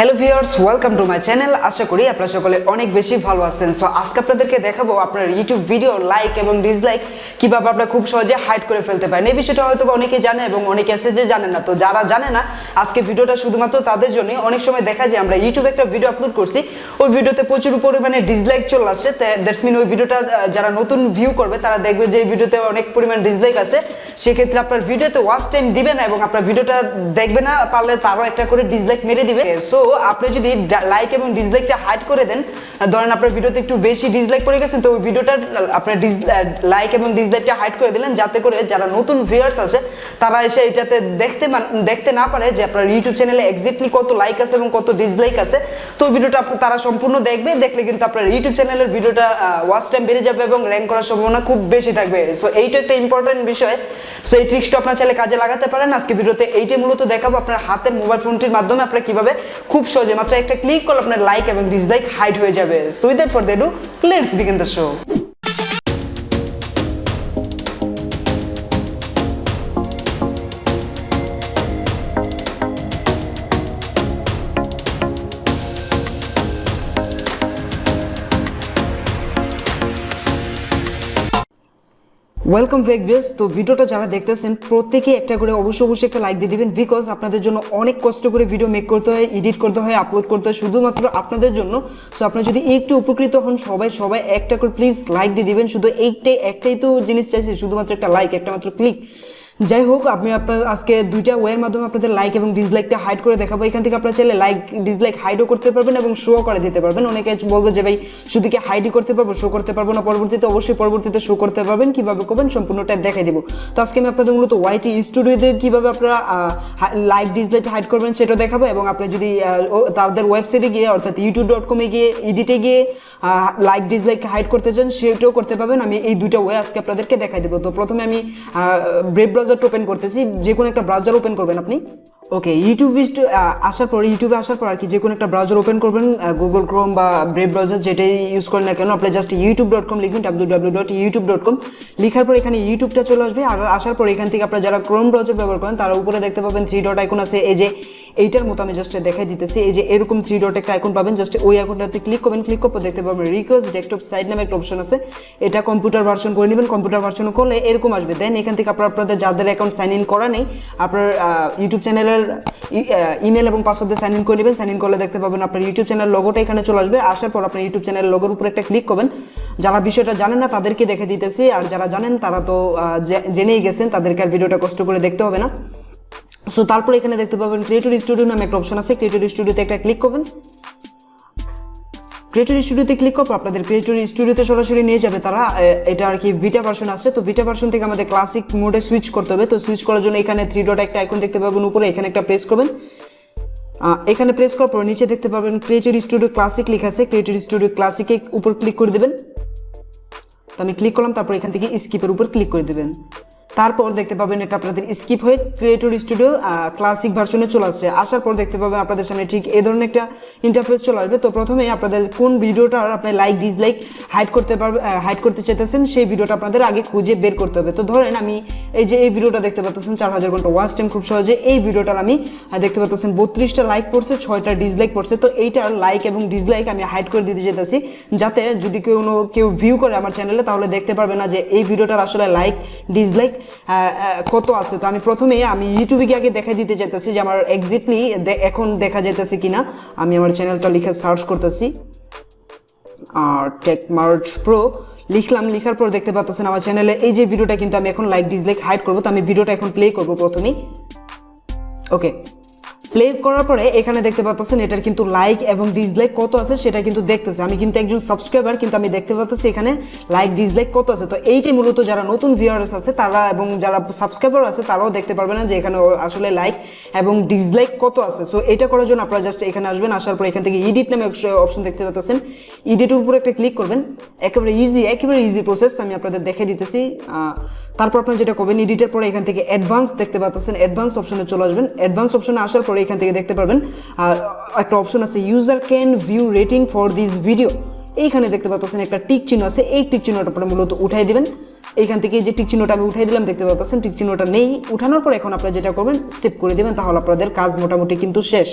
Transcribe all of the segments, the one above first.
Hello viewers, welcome to my channel. আশা করি আপনারা সকলে অনেক বেশি ভালো আছেন। সো আজকে আপনাদেরকে দেখাবো আপনার ইউটিউব ভিডিও লাইক এবং ডিসলাইক কিভাবে আপনারা খুব সহজে হাইড করে ফেলতে পারেন। এই বিষয়টা হয়তো অনেকে জানে এবং অনেকে আছে যে জানে না। তো যারা জানে না, আজকে ভিডিওটা শুধুমাত্র তাদের জন্য। অনেক সময় দেখা যায় আমরা ইউটিউবে একটা ভিডিও আপলোড করছি, ওই ভিডিওতে প্রচুর পরিমাণে ডিসলাইক চলে আসছে। দ্যাটস মিন ওই ভিডিওটা যারা নতুন ভিউ করবে তারা দেখবে যে এই ভিডিওতে অনেক পরিমাণ ডিসলাইক আছে। সেক্ষেত্রে আপনার ভিডিওতে ওয়াচ টাইম দিবে না এবং আপনার ভিডিওটা দেখবে না, পারলে তারও একটা করে ডিসলাইক মেরে দিবে। সো আপনি যদি লাইক এবং ডিসলাইকটা হাইড করে দেন, ধরেন আপনার ভিডিওতে একটু বেশি ডিসলাইক পড়ে গেছে, তো ওই ভিডিওটা আপনার লাইক এবং ডিসলাইকটা হাইড করে দিলেন, যাতে করে যারা নতুন ভিউয়ার্স আছে তারা এসে এটাতে দেখতে না পারে যে আপনার ইউটিউব চ্যানেলে এক্স্যাক্টলি কত লাইক আছে এবং কত ডিসলাইক আছে। তো ওই ভিডিওটা তারা সম্পূর্ণ দেখলে কিন্তু আপনার ইউটিউব চ্যানেলের ভিডিওটা ওয়াচ টাইম বেড়ে যাবে এবং র্যাঙ্ক করার সম্ভাবনা খুব বেশি থাকবে। সো এইটা একটা ইম্পর্টেন্ট বিষয়। সো এই ট্রিক্সটা আপনার চাইলে কাজে লাগাতে পারেন। আজকে ভিডিওতে এইটাই মূলত দেখাবো আপনার হাতের মোবাইল ফোনটির মাধ্যমে আপনারা কিভাবে খুব সহজে মাত্র একটা ক্লিক করলে আপনার লাইক এবং ডিসলাইক হাইড হয়ে যাবে। So without further do, let's begin the show. Welcome back viewers. তো ভিডিওটা যারা দেখতেছেন প্রত্যেকেই একটা করে অবশ্যই একটা লাইক দিয়ে দিবেন, বিকজ আপনাদের জন্য অনেক কষ্ট করে ভিডিও মেক করতে হয়, এডিট করতে হয়, আপলোড করতে হয় শুধুমাত্র আপনাদের জন্য। সো আপনারা যদি একটু উপকৃত হন, সবাই একটা করে প্লিজ লাইক দিয়ে দিবেন। শুধু একটাই তো জিনিস চাইছি, শুধুমাত্র একটা লাইক, একটা মাত্র ক্লিক। যাই হোক, আপনি আপনার আজকে দুইটা ওয়ের মাধ্যমে আপনাদের লাইক এবং ডিসলাইকটা হাইড করে দেখাবো। এখান থেকে আপনারা চাইলে লাইক ডিসলাইক হাইডও করতে পারবেন এবং শো করে দিতে পারবেন। অনেকে বলবে যে ভাই শুধু কি হাইডই করতে পারবো, শো করতে পারবো না? পরবর্তীতে শো করতে পারবেন। কীভাবে করবেন সম্পূর্ণটা দেখাই দেবো। তো আজকে আমি আপনাদের মূলত ওয়াইটি স্টুডিওতে কীভাবে আপনারা লাইক ডিসলাইক হাইড করবেন সেটা দেখাবো। এবং আপনি যদি তাদের ওয়েবসাইটে গিয়ে অর্থাৎ youtube.com গিয়ে এডিটে গিয়ে লাইক ডিসলাইক হাইড করতে চান, সেটাও করতে পারবেন। আমি এই দুইটা ওয়ে আজকে আপনাদেরকে দেখাই দেবো। তো প্রথমে আমি ব্রেভ ব্রাউজার ওপেন করতেছি। যে কোনো একটা ব্রাউজার ওপেন করবেন আপনি। ওকে, ইউটিউবে আসার পর আর কি যে কোনো একটা ব্রাউজার ওপেন করবেন, গুগল ক্রোম বা ব্রেভ ব্রাউজার যেটাই ইউজ করেন না কেন, আপনি জাস্ট youtube.com লিখবেন, www.youtube.com লিখার পর এখানে ইউটিউবটা চলে আসবে। আর আসার পর এখান থেকে আপনারা যারা ক্রোম ব্রাউজার ব্যবহার করেন তারা উপরে দেখতে পাবেন 3 ডট আইকন আছে। এই যে এইটার মতো আমি জাস্ট দেখাই দিতেছি। এই যে এরকম 3 ডট একটা আইকন পাবেন, জাস্ট ওই আইকনটাতে ক্লিক করবেন। ক্লিক করতে দেখতে পাবেন রিকোয়েস্ট ডেস্কটপ সাইট নামে একটা অপশন আছে। এটা কম্পিউটার ভার্সন করে নেবেন। কম্পিউটার ভার্সন করলে এরকম আসবে। দেন এখান থেকে আপনাদের যাদের অ্যাকাউন্ট সাইন ইন করা নেই, আপনার ইউটিউব চ্যানেলের ইমেল এবং পাসওয়ার্ডে সাইন ইন করে নেবেন। সাইন ইন করলে দেখতে পাবেন আপনার ইউটিউব চ্যানেল লোগোটা এখানে চলে আসবে। আসার পর আপনার ইউটিউব চ্যানেল লোগোর উপরে একটা ক্লিক করবেন। যারা বিষয়টা জানেন না তাদেরকে দেখে দিতেছি, আর যারা জানেন তারা তো জেনেই গেছেন, তাদেরকে আর ভিডিওটা কষ্ট করে দেখতে হবে না। সো তারপর এখানে দেখতে পাবেন ক্রিয়েটর স্টুডিও নামে একটা অপশন আছে। ক্রিয়েটর স্টুডিওতে একটা ক্লিক করবেন। ক্রিয়েটর স্টুডিওতে ক্লিক করবো, আপনাদের ক্রিয়েটর স্টুডিওতে সরাসরি নিয়ে যাবে তারা। এটা আর কি ভিটা ভার্সন আছে। তো ভিটা ভার্সন থেকে আমাদের ক্লাসিক মোডে সুইচ করতে হবে। তো সুইচ করার জন্য এখানে 3 ডট একটা আইকন দেখতে পাবেন উপরে, এখানে একটা প্রেস করবেন। এখানে প্রেস করার পর নিচে দেখতে পাবেন ক্রিয়েটর স্টুডিও ক্লাসিক লেখা আছে। ক্রিয়েটর স্টুডিও ক্লাসিকের উপর ক্লিক করে দেবেন। তো আমি ক্লিক করলাম, তারপর এখান থেকে স্কিপের উপর ক্লিক করে দেবেন। তারপর দেখতে পাবেন এটা আপনাদের স্কিপ হয়ে ক্রিয়েটর স্টুডিও ক্লাসিক ভার্সনে চলে আসছে। আসার পর দেখতে পাবেন আপনাদের সামনে ঠিক এই ধরনের একটা ইন্টারফেস চলে আসবে। তো প্রথমে আপনাদের কোন ভিডিওটা আপনি লাইক ডিসলাইক হাইড করতে চাইতেছেন সেই ভিডিওটা আপনাদের আগে খুঁজে বের করতে হবে। তো ধরেন আমি এই যে এই ভিডিওটা দেখতে পাচ্ছেন 4000 ঘন্টা ওয়াচ টাইম, খুব সহজে এই ভিডিওটার আমি দেখতে পাচ্ছেন 32টা লাইক পড়ছে, 6টা ডিসলাইক পড়ছে। তো এইটার লাইক এবং ডিসলাইক আমি হাইড করে দিতে চাইতেছি, যাতে যদি কেউ ভিউ করে আমার চ্যানেলে তাহলে দেখতে পারবে না যে এই ভিডিওটার আসলে লাইক ডিসলাইক কত আছে। তো আমি প্রথমে ইউটিউবে গিয়ে আগে দেখা দিতে চাইতেছি যে আমার এক্স্যাক্টলি এখন দেখা যাইতেছে কিনা। আমি আমার চ্যানেলটা লিখে সার্চ করতেছি, TechMart Pro লিখলাম। লিখার পর দেখতে পাচ্ছেন আমার চ্যানেলে এই যে ভিডিওটা কিন্তু আমি এখন লাইক ডিসলাইক হাইড করবো। তো আমি ভিডিওটা এখন প্লে করবো প্রথমেই। ওকে, প্লে করার পরে এখানে দেখতে পাচ্ছেন এটার কিন্তু লাইক এবং ডিসলাইক কত আছে সেটা কিন্তু দেখতেছে। আমি কিন্তু একজন সাবস্ক্রাইবার, কিন্তু আমি দেখতে পাচ্ছি এখানে লাইক ডিসলাইক কত আছে। তো এইটাই মূলত যারা নতুন ভিউয়ার্স আছে তারা এবং যারা সাবস্ক্রাইবার আছে তারাও দেখতে পারবে না যে এখানে আসলে লাইক এবং ডিসলাইক কত আছে। সো এটা করার জন্য আপনারা জাস্ট এখানে আসবেন। আসার পর এখান থেকে এডিট নামে অপশন দেখতে পাচ্ছেন, এডিটের উপরে একটা ক্লিক করবেন। একেবারে ইজি প্রসেস আমি আপনাদের দেখে দিতেছি। তারপর আপনি যেটা করবেন, এডিটের পরে এখান থেকে অ্যাডভান্স দেখতে পাচ্ছেন, অ্যাডভান্স অপশনে চলে আসবেন। অ্যাডভান্স অপশনে আসার পরে এখান থেকে দেখতে পারবেন একটা অপশন আছে user can view rating for this video. এইখানে দেখতে পাচ্ছেন একটা টিক চিহ্ন আছে। এই টিক চিহ্নটা পরে মূলত উঠাই দিবেন। এইখান থেকে যে টিক চিহ্নটা আমি উঠাই দিলাম দেখতে পাচ্ছেন, টিক চিহ্নটা নেই। উঠানোর পর এখন আপনারা যেটা করবেন সেভ করে দেবেন, তাহলে আপনাদের কাজ মোটামুটি কিন্তু শেষ।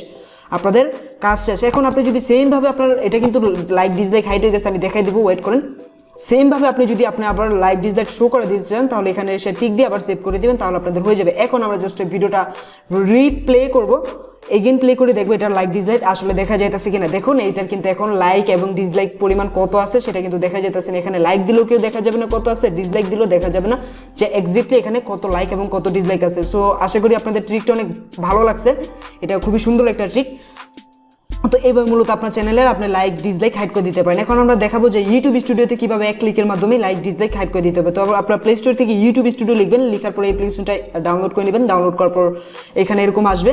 আপনাদের কাজ শেষ। এখন আপনি যদি সেমভাবে আপনার এটা কিন্তু লাইক ডিসলাইক হাইড হয়ে গেছে, আমি দেখাই দেবো, ওয়েট করেন। সেমভাবে আপনি যদি আপনি আবার লাইক ডিসলাইক শো করে দিতে চান তাহলে এখানে এসে টিক দিয়ে আবার সেভ করে দিবেন, তাহলে আপনাদের হয়ে যাবে। এখন আমরা জাস্ট ভিডিওটা রিপ্লে করব, এগেন প্লে করে দেখবো এটার লাইক ডিসলাইক আসলে দেখা যাইতেছে কিনা। দেখুন এইটার কিন্তু এখন লাইক এবং ডিসলাইক পরিমাণ কত আছে সেটা কিন্তু দেখা যাইতেছে না। এখানে লাইক দিলেও কেউ দেখা যাবে না কত আছে, ডিসলাইক দিলেও দেখা যাবে না যে এক্স্যাক্টলি এখানে কত লাইক এবং কত ডিসলাইক আছে। সো আশা করি আপনাদের ট্রিকটা অনেক ভালো লাগছে, এটা খুবই সুন্দর একটা ট্রিক। তো এইভাবে মূলত আপনার চ্যানেলের আপনি লাইক ডিসলাইক হাইড করে দিতে পারেন। এখন আমরা দেখাবো যে ইউটিউব স্টুডিওতে কীভাবে এক ক্লিকের মাধ্যমে লাইক ডিসলাইক হাইড করে দিতে হবে। তো আপনার প্লে স্টোর থেকে ইউটিউব স্টুডিও লিখবেন, লেখার পরে অ্যাপ্লিকেশনটা ডাউনলোড করে নেবেন। ডাউনলোড করার পর এখানে এরকম আসবে,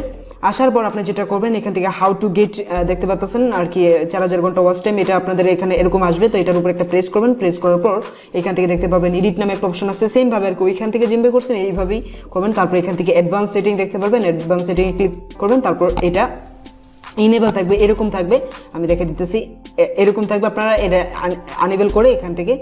আসার পর আপনি যেটা করবেন এখান থেকে হাউ টু গেট দেখতে পাচ্ছেন আর কি 4000 ঘন্টা ওয়াচ টাইম, এটা আপনাদের এখানে এরকম আসবে। তো এটার উপর একটা প্রেস করবেন, প্রেস করার পর এখান থেকে দেখতে পাবেন এডিট নামে একটা অপশন আছে, সেমভাবে আর কি ওইখান থেকে যেভাবে করছেন এইভাবেই করবেন। তারপর এখান থেকে অ্যাডভান্স সেটিং দেখতে পারবেন, অ্যাডভান্স সেটিংয়ে ক্লিক করবেন, তারপর এটা ইনেবল থাকবে, এরকম থাকবে, আমি দেখে দিতেছি এরকম থাকবে। আপনারা এটা আনেবল করে এখান থেকে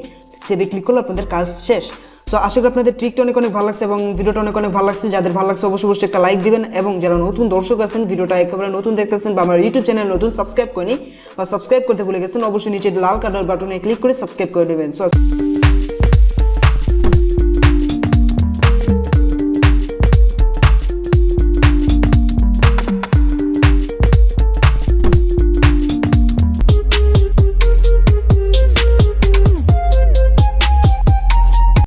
সেভে ক্লিক করলে আপনাদের কাজ শেষ। সো আশা করি আপনাদের ট্রিকটা অনেক ভালো লাগছে এবং ভিডিওটা অনেক ভালো লাগছে। যাদের ভালো লাগছে অবশ্যই একটা লাইক দিবেন, এবং যারা নতুন দর্শক আছেন ভিডিওটা একেবারে নতুন দেখতেছেন বা আমার ইউটিউব চ্যানেল নতুন সাবস্ক্রাইব করেনি বা সাবস্ক্রাইব করতে ভুলে গেছেন, অবশ্যই নিচে লাল কালার বাটনে ক্লিক করে সাবস্ক্রাইব করে দেবেন। সো